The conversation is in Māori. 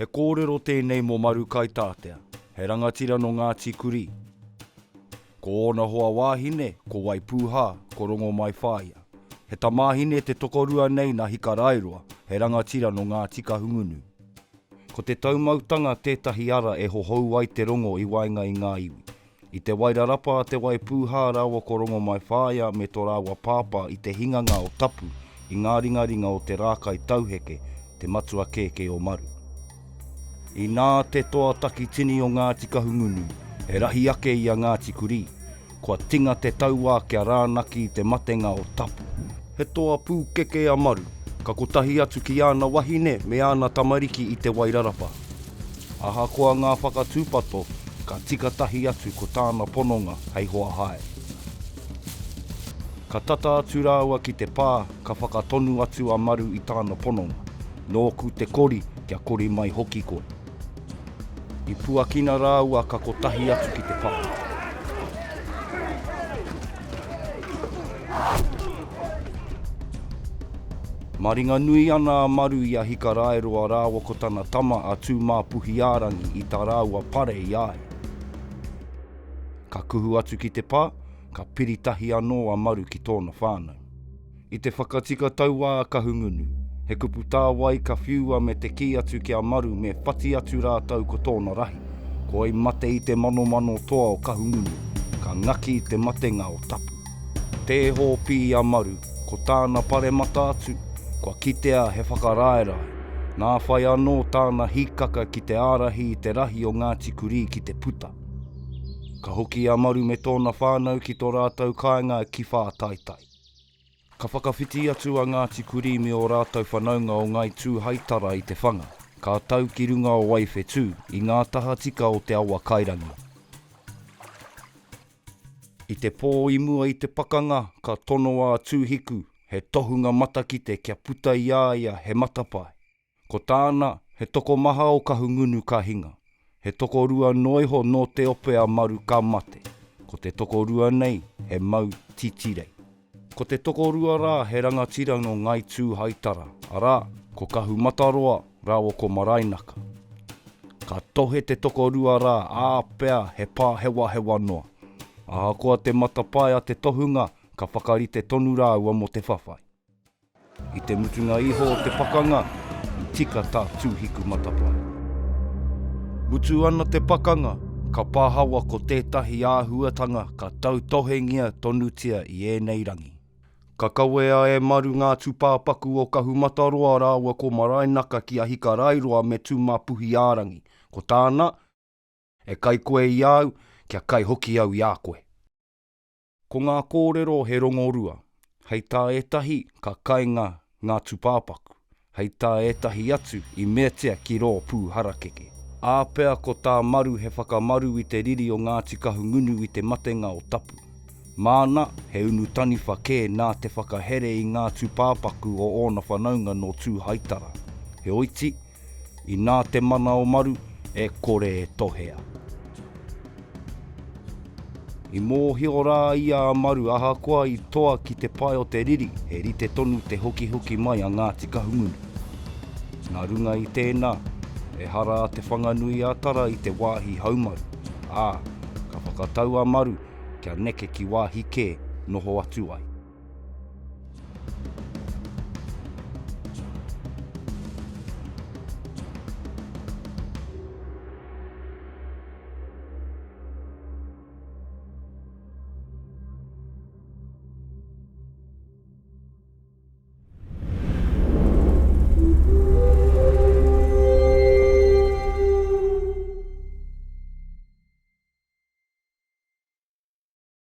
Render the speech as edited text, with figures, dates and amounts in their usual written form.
He kōrero tēnei mō maru kaitātea, he rangatira no Ngāti Kurī. Ko ona hoa wāhine, ko wai pūhā, ko rongo mai whāia. He tamāhine te tokorua nei na hikarairua, he rangatira no Ngāti Kahungunu. Ko te taumautanga tētahi ara e hohou ai te rongo i wainga i ngā iwi. I te wairarapa a te wai pūhā rawa ko rongo mai whāia me tō rawa pāpā i te hinganga o tapu i ngā ringaringa o te rākai tauheke, te matua kēke o maru. I nā te toa taki tini o Ngāti Kahungunu, e rahi ake i a Ngāti Kurī, kua tinga te tauā kia rānaki i te matenga o tapu. He toa pūkeke a maru, ka kotahi atu ki āna wahine me āna tamariki i te wairarapa. Aha koa ngā whakatūpato, ka tikatahi atu ko tāna pononga hei hoa hae. Ka tata atu rāua ki te pā, ka whakatonu atu a maru i tāna pononga. Nōku te kori, kia kori mai hoki koe. I puakina rāua ka kotahi atu ki te pā. Maringa nui ana a maru i a hikaraeroa rāua ko tana tama a tūmā puhi ārangi i tā rāua pare i ai. Ka kuhu atu ki te pā, ka piritahi anō a maru ki tōna whānau. I te whakatika tauā a Kahungunu, he kupu tāwai ka whiua me te ki atu ki a maru me whati atu rātau ko tōna rahi. Ko ei mate i te mano toa o Kahungunu, ka ngaki i te matenga o tapu. Te hōpi a maru, ko tāna pare mata atu, kua kitea he whakaraerai. Nā whai anō tāna hikaka ki te ārahi i te rahi o Ngāti Kurī ki te puta. Ka hoki a maru me tōna whānau ki tō rātau kāinga ki whātaitai. Ka whakawhiti atu a Ngāti Kurī me o rātau whanaunga o ngai tū haitara i te whanga. Ka tau ki runga o Waifetū i ngā taha tika o te awa kairangi. I te pō i mua i te pakanga, ka tono a tūhiku, he tohunga matakite kia puta i āia he matapai. Ko tāna, he toko maha o Kahungunu ka hinga. He toko rua noiho no te ope a maru ka mate. Ko te toko rua nei, he mau titirei. Ko te toko rua rā, he rangatira no ngai tū haitara. Arā, ko kahu mataroa, rāo ko marainaka. Ka tohe te toko rua rā, āpea he pā hewa noa. Aha koa te matapai a te tohunga, ka whakarite tonu rāua mo te whawhai. I te mutunga iho o te pakanga, i tika tā tūhiku matapai. Mutu ana te pakanga, ka pāhawa ko tētahi āhuatanga ka tautohengia tonutia i ēnei rangi. Ka kawea e maru ngā tūpāpaku o Kahumataroa rāua ko marainaka ki a hikarairoa me tūmā puhi ārangi. Ko tāna, e kai koe i au, kia kai hoki au i a koe. Ko ngā kōrero he rongorua, hei tā etahi ka kainga ngā tūpāpaku, hei tā etahi atu i metea ki rō pū harakeke. Āpea ko tā maru he whakamaru i te riri o Ngāti Kahungunu i te matenga o tapu. Māna he unu tani whakē nā te whakahere i ngā tūpāpaku o ōna whanaunga no tū haitara. He oiti, i nā te mana o maru, e kore e tohea. I mōhio rā ia a maru aha koa i toa ki te pai o te riri, he rite tonu te hoki mai a Ngāti Kahungunu. Nā runga i tēnā, e hara te whanganui atara i te wāhi haumaru. Ka whakatau a maru, kia neke ki wāhi kē noho atu ai.